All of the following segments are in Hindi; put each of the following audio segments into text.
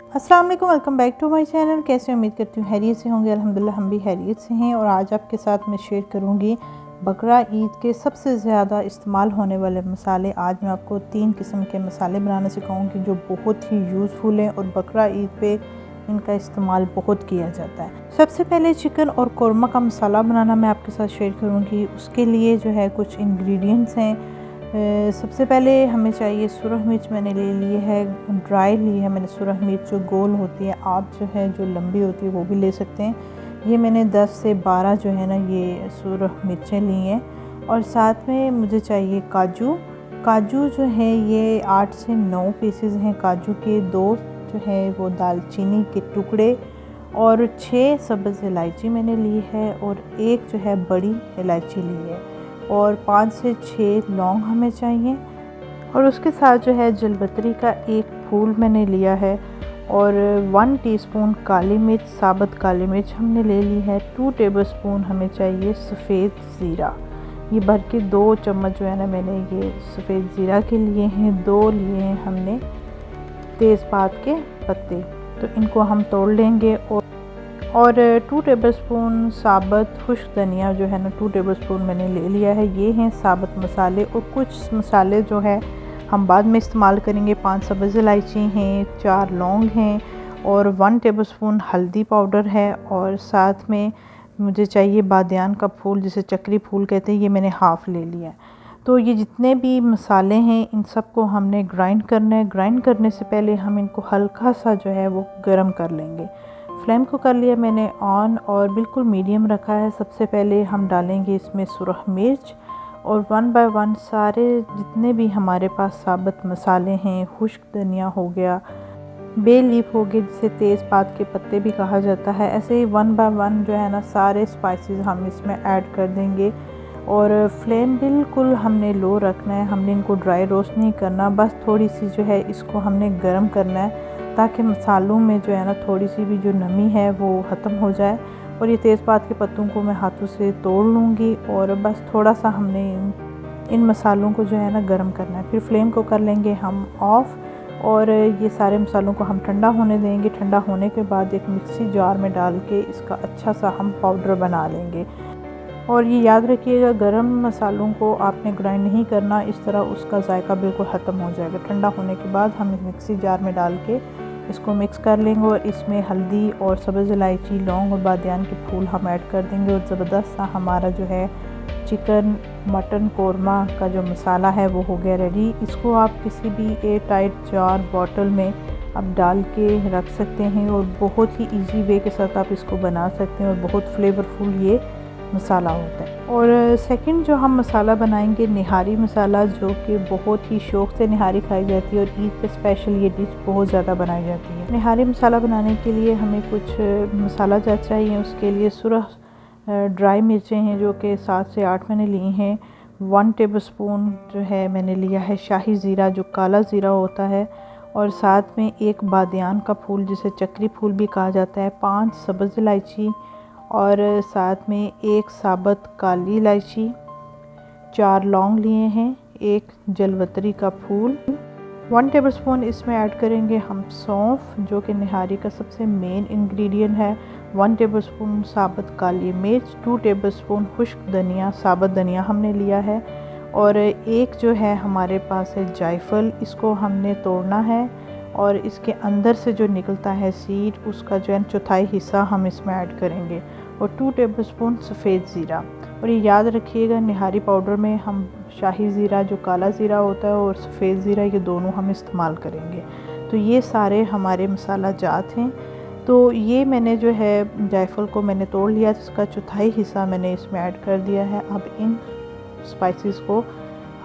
अस्सलाम वालेकुम, welcome back to my channel. कैसे उम्मीद करती हूँ हैरियत से होंगे। अल्हम्दुलिल्लाह हम भी हैरियत से हैं। और आज आपके साथ मैं शेयर करूँगी बकरा ईद के सबसे ज़्यादा इस्तेमाल होने वाले मसाले। आज मैं आपको 3 किस्म के मसाले बनाना सिखाऊंगी जो बहुत ही यूज़फुल हैं और बकरा ईद पे इनका इस्तेमाल बहुत किया जाता है। सबसे पहले चिकन और कौरमा का मसाला बनाना मैं आपके साथ शेयर करूँगी। उसके लिए जो है कुछ इंग्रेडिएंट्स हैं। सबसे पहले हमें चाहिए सुरख मिर्च। मैंने ले ली है, ड्राई ली है मैंने सुरख मिर्च, जो गोल होती है। आप जो है जो लंबी होती है वो भी ले सकते हैं। ये मैंने 10 से 12 जो है ना ये सुरख मिर्चें ली हैं। और साथ में मुझे चाहिए काजू। काजू जो है ये 8 से 9 पीसेस हैं काजू के। 2 जो है वो दालचीनी के टुकड़े और 6 सब्ज़ इलायची मैंने ली है और 1 जो है बड़ी इलायची ली है और 5 से 6 लौंग हमें चाहिए। और उसके साथ जो है जलपत्री का 1 फूल मैंने लिया है और 1 टीस्पून काली मिर्च, साबुत काली मिर्च हमने ले ली है। 2 टेबलस्पून हमें चाहिए सफ़ेद ज़ीरा। ये भर के 2 चम्मच जो है ना मैंने ये सफ़ेद ज़ीरा के लिए हैं। 2 लिए हैं हमने तेज़पात के पत्ते, तो इनको हम तोड़ लेंगे। और 2 टेबलस्पून साबुत खुश्क धनिया जो है ना 2 टेबलस्पून मैंने ले लिया है। ये हैं साबुत मसाले। और कुछ मसाले जो है हम बाद में इस्तेमाल करेंगे। 5 सब्ज़ इलायची हैं, 4 लौंग हैं और 1 टेबलस्पून हल्दी पाउडर है। और साथ में मुझे चाहिए बादियान का फूल, जिसे चक्री फूल कहते हैं, ये मैंने हाफ़ ले लिया है। तो ये जितने भी मसाले हैं इन सब को हमने ग्राइंड करना है। ग्राइंड करने से पहले हम इनको हल्का सा जो है वो गर्म कर लेंगे। फ्लेम को कर लिया मैंने ऑन और बिल्कुल मीडियम रखा है। सबसे पहले हम डालेंगे इसमें सुरख मिर्च और 1 बाय 1 सारे जितने भी हमारे पास साबुत मसाले हैं, खुश्क धनिया हो गया, बे लीफ हो गए जिसे तेज़पात के पत्ते भी कहा जाता है, ऐसे ही 1 बाय 1 जो है ना सारे स्पाइसेस हम इसमें ऐड कर देंगे। और फ्लेम बिल्कुल हमने लो रखना है। हमने इनको ड्राई रोस्ट नहीं करना, बस थोड़ी सी जो है इसको हमने गर्म करना है ताकि मसालों में जो है ना थोड़ी सी भी जो नमी है वो ख़त्म हो जाए। और ये तेज़पात के पत्तों को मैं हाथों से तोड़ लूँगी और बस थोड़ा सा हमने इन मसालों को जो है ना गर्म करना है। फिर फ्लेम को कर लेंगे हम ऑफ़ और ये सारे मसालों को हम ठंडा होने देंगे। ठंडा होने के बाद एक मिक्सी जार में डाल के इसका अच्छा सा हम पाउडर बना लेंगे। और ये याद रखिएगा गरम मसालों को आपने ग्राइंड नहीं करना, इस तरह उसका जायका बिल्कुल ख़त्म हो जाएगा। ठंडा होने के बाद हम इस मिक्सी जार में डाल के इसको मिक्स कर लेंगे और इसमें हल्दी और सब्ज़ इलायची, लौंग और बादियान के फूल हम ऐड कर देंगे। और ज़बरदस्त सा हमारा जो है चिकन मटन कौरमा का जो मसाला है वो हो गया रेडी। इसको आप किसी भी एयर टाइट जार बॉटल में आप डाल के रख सकते हैं और बहुत ही इजी वे के साथ आप इसको बना सकते हैं और बहुत फ्लेवरफुल ये मसाला होता है। और सेकंड जो हम मसाला बनाएंगे निहारी मसाला, जो कि बहुत ही शौक़ से निहारी खाई जाती है और ईद पे स्पेशल ये डिश बहुत ज़्यादा बनाई जाती है। निहारी मसाला बनाने के लिए हमें कुछ मसाला जात चाहिए। उसके लिए सुरख ड्राई मिर्चें हैं जो कि 7 से 8 मैंने ली हैं। 1 टेबलस्पून जो है मैंने लिया है शाही ज़ीरा, जो काला ज़ीरा होता है। और साथ में 1 बादियान का फूल जिसे चक्री फूल भी कहा जाता है, 5 सब्ज़ इलायची और साथ में 1 साबुत काली इलायची, 4 लौंग लिए हैं, 1 जलपत्री का फूल। 1 टेबलस्पून इसमें ऐड करेंगे हम सौंफ, जो कि निहारी का सबसे मेन इंग्रेडिएंट है। 1 टेबलस्पून साबुत काली मिर्च, 2 टेबलस्पून खुश्क धनिया, साबुत धनिया हमने लिया है। और 1 जो है हमारे पास है जायफल, इसको हमने तोड़ना है और इसके अंदर से जो निकलता है सीड, उसका जो है चौथाई हिस्सा हम इसमें ऐड करेंगे। और 2 टेबलस्पून सफ़ेद ज़ीरा। और ये याद रखिएगा निहारी पाउडर में हम शाही ज़ीरा जो काला ज़ीरा होता है और सफ़ेद ज़ीरा, ये दोनों हम इस्तेमाल करेंगे। तो ये सारे हमारे मसाला जात हैं। तो ये मैंने जो है जायफल को मैंने तोड़ लिया, इसका चौथाई हिस्सा मैंने इसमें ऐड कर दिया है। अब इन स्पाइसेस को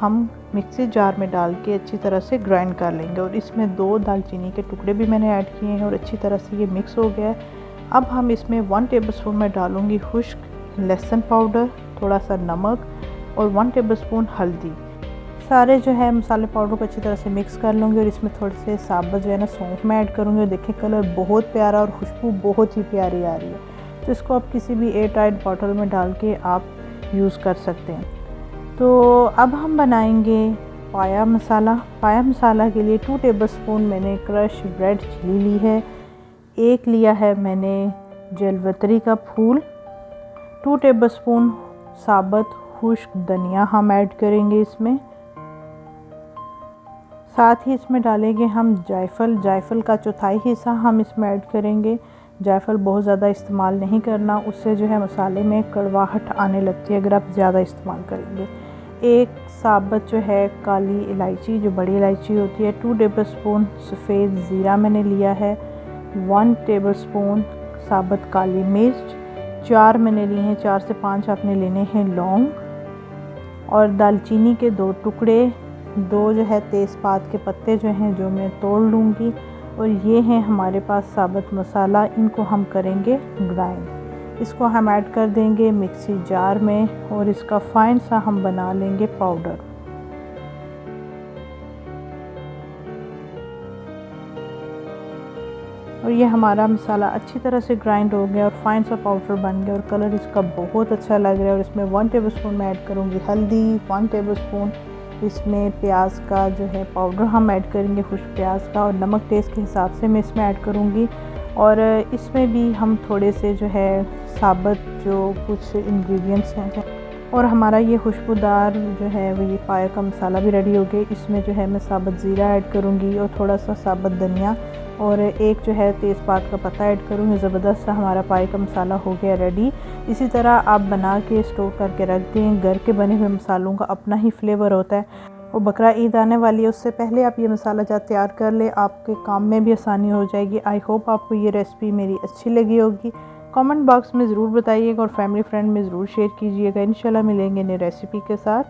हम मिक्सी जार में डाल के अच्छी तरह से ग्राइंड कर लेंगे। और इसमें 2 दालचीनी के टुकड़े भी मैंने ऐड किए हैं और अच्छी तरह से ये मिक्स हो गया है। अब हम इसमें 1 टेबलस्पून में डालूँगी खुश्क लहसुन पाउडर, थोड़ा सा नमक और 1 टेबलस्पून हल्दी। सारे जो है मसाले पाउडर को अच्छी तरह से मिक्स कर लूँगी और इसमें थोड़े से साबुत जो है ना सौंफ में ऐड करूँगी। और देखिए कलर बहुत प्यारा और खुशबू बहुत ही प्यारी आ रही है। तो इसको आप किसी भी एयर टाइट बॉटल में डाल के आप यूज़ कर सकते हैं। तो अब हम बनाएंगे पाया मसाला। पाया मसाला के लिए 2 टेबलस्पून मैंने क्रश रेड चिली ली है। 1 लिया है मैंने जलवतरी का फूल। 2 टेबलस्पून साबुत खुश्क धनिया हम ऐड करेंगे इसमें। साथ ही इसमें डालेंगे हम जायफल। जायफल का चौथाई हिस्सा हम इसमें ऐड करेंगे। जायफल बहुत ज़्यादा इस्तेमाल नहीं करना, उससे जो है मसाले में कड़वाहट आने लगती है अगर आप ज़्यादा इस्तेमाल करेंगे। 1 साबुत जो है काली इलायची, जो बड़ी इलायची होती है। 2 टेबलस्पून सफ़ेद ज़ीरा मैंने लिया है। 1 टेबलस्पून साबुत काली मिर्च। 4 मैंने लिए हैं, 4 से 5 आपने लेने हैं लौंग। और दालचीनी के 2 टुकड़े। 2 जो है तेज़पात के पत्ते जो हैं जो मैं तोड़ लूँगी। और ये हैं हमारे पास साबुत मसाला, इनको हम करेंगे ग्राइंड। इसको हम ऐड कर देंगे मिक्सी जार में और इसका फाइन सा हम बना लेंगे पाउडर। और ये हमारा मसाला अच्छी तरह से ग्राइंड हो गया और फाइन सा पाउडर बन गया और कलर इसका बहुत अच्छा लग रहा है। और इसमें 1 टेबलस्पून मैं ऐड करूँगी हल्दी। 1 टेबलस्पून इसमें प्याज का जो है पाउडर हम ऐड करेंगे, खुश्क प्याज का। और नमक टेस्ट के हिसाब से मैं इसमें ऐड करूँगी। और इसमें भी हम थोड़े से जो है साबुत जो कुछ इंग्रेडिएंट्स हैं। और हमारा ये खुशबूदार जो है वो ये पाया का मसाला भी रेडी हो गया। इसमें जो है मैं साबुत ज़ीरा ऐड करूँगी और थोड़ा सा साबुत धनिया और 1 जो है तेज़पात का पत्ता ऐड करूँगी। ज़बरदस्त सा हमारा पाए का मसाला हो गया रेडी। इसी तरह आप बना के स्टोर करके रख दें। घर के बने हुए मसालों का अपना ही फ्लेवर होता है। और बकरा ईद आने वाली है, उससे पहले आप ये मसाला जात तैयार कर ले, आपके काम में भी आसानी हो जाएगी। आई होप आपको ये रेसिपी मेरी अच्छी लगी होगी। कमेंट बॉक्स में ज़रूर बताइएगा और फैमिली फ्रेंड में ज़रूर शेयर कीजिएगा। इंशाल्लाह मिलेंगे नई रेसिपी के साथ।